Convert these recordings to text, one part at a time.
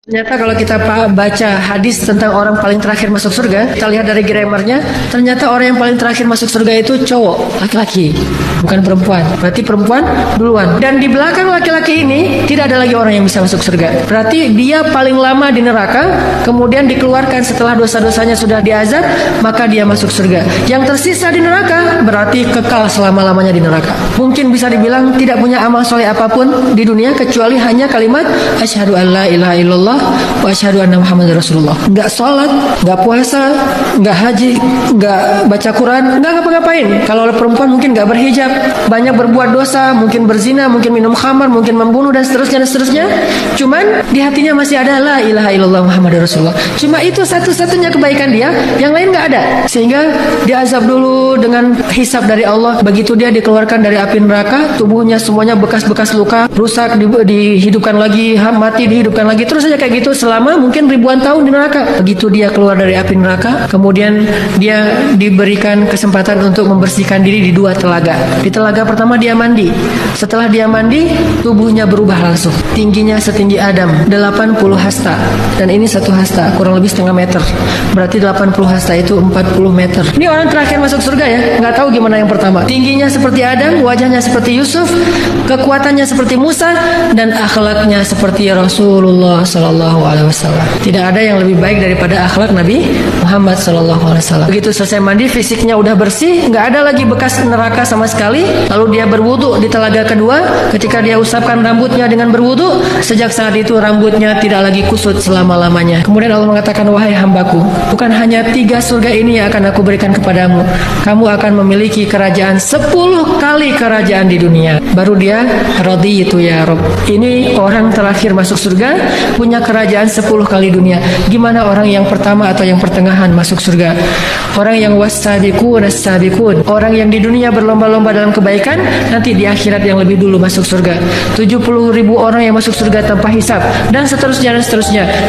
Ternyata kalau kita baca hadis tentang orang paling terakhir masuk surga, kita lihat dari grammarnya, ternyata orang yang paling terakhir masuk surga itu cowok, laki-laki, bukan perempuan. Berarti perempuan duluan. Dan di belakang laki-laki ini tidak ada lagi orang yang bisa masuk surga. Berarti dia paling lama di neraka, kemudian dikeluarkan setelah dosa-dosanya sudah diazab, maka dia masuk surga. Yang tersisa di neraka berarti kekal selama-lamanya di neraka. Mungkin bisa dibilang tidak punya amal soleh apapun di dunia kecuali hanya kalimat asyhadu an la ilaha illallah wa asyhadu anna Muhammadar Rasulullah. Enggak sholat, enggak puasa, enggak haji, enggak baca Quran, enggak ngapa-ngapain. Kalau perempuan mungkin enggak berhijab, banyak berbuat dosa, mungkin berzina, mungkin minum khamar, mungkin membunuh dan seterusnya. Cuman di hatinya masih ada la ilaha illallah Muhammadar Rasulullah. Cuma itu satu-satunya kebaikan dia, yang lain enggak ada. Sehingga diazab dulu dengan hisab dari Allah. Begitu dia dikeluarkan dari api neraka, tubuhnya semuanya bekas-bekas luka, rusak, dihidupkan lagi, mati, dihidupkan lagi, terus saja kayak gitu selama mungkin ribuan tahun di neraka. Begitu dia keluar dari api neraka, kemudian dia diberikan kesempatan untuk membersihkan diri di dua telaga. Di telaga pertama dia mandi. Setelah dia mandi, tubuhnya berubah langsung. Tingginya setinggi Adam, 80 hasta. Dan ini satu hasta, kurang lebih setengah meter. Berarti 80 hasta itu 40 meter. Ini orang terakhir masuk surga ya, nggak tahu gimana yang pertama. Tingginya seperti Adam, wajahnya seperti Yusuf, kekuatannya seperti Musa, dan akhlaknya seperti Rasulullah Sallallahu Alaihi Wasallam. Tidak ada yang lebih baik daripada akhlak Nabi Muhammad Sallallahu Alaihi Wasallam. Begitu selesai mandi, fisiknya udah bersih, nggak ada lagi bekas neraka sama sekali. Lalu dia berwudu di telaga kedua. Ketika dia usapkan rambutnya dengan berwudu, sejak saat itu rambutnya tidak lagi kusut selama-lamanya. Kemudian Allah mengatakan, wahai hambaku, bukan hanya 3 surga ini yang akan aku berikan kepadamu. Kamu akan memiliki kerajaan 10 kali kerajaan di dunia. Baru dia raditu ya Rabb. Ini orang terakhir masuk surga, punya kerajaan 10 kali dunia. Gimana orang yang pertama atau yang pertengahan masuk surga? Orang yang was-sabiqun as-sabiqun, orang yang di dunia berlomba-lomba dalam kebaikan, nanti di akhirat yang lebih dulu masuk surga. 70.000 orang yang masuk surga tanpa hisab, dan seterusnya.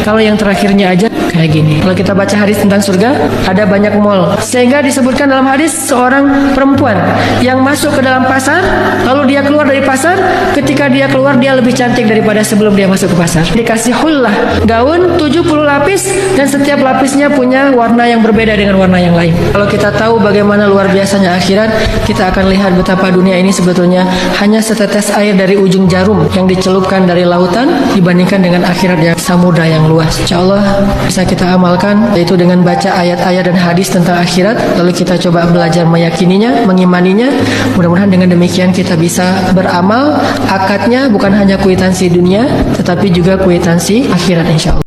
Kalau yang terakhirnya aja kayak gini. Kalau kita baca hadis tentang surga, ada banyak mall. Sehingga disebutkan dalam hadis seorang perempuan yang masuk ke dalam pasar, lalu dia keluar dari pasar, ketika dia keluar dia lebih cantik daripada sebelum dia masuk ke pasar. Dikasih hullah, gaun 70 lapis, dan setiap lapisnya punya warna yang berbeda dengan warna yang lain. Kalau kita tahu bagaimana luar biasanya akhirat, kita akan lihat betapa dunia ini sebetulnya hanya setetes air dari ujung jarum yang dicelupkan dari lautan dibandingkan dengan akhirat yang samudra yang luas. InsyaAllah bisa kita amalkan, yaitu dengan baca ayat-ayat dan hadis tentang akhirat, lalu kita coba belajar meyakininya, mengimaninya. Mudah-mudahan dengan demikian kita bisa beramal, akadnya bukan hanya kuitansi dunia, tetapi juga kuitansi akhirat insyaAllah.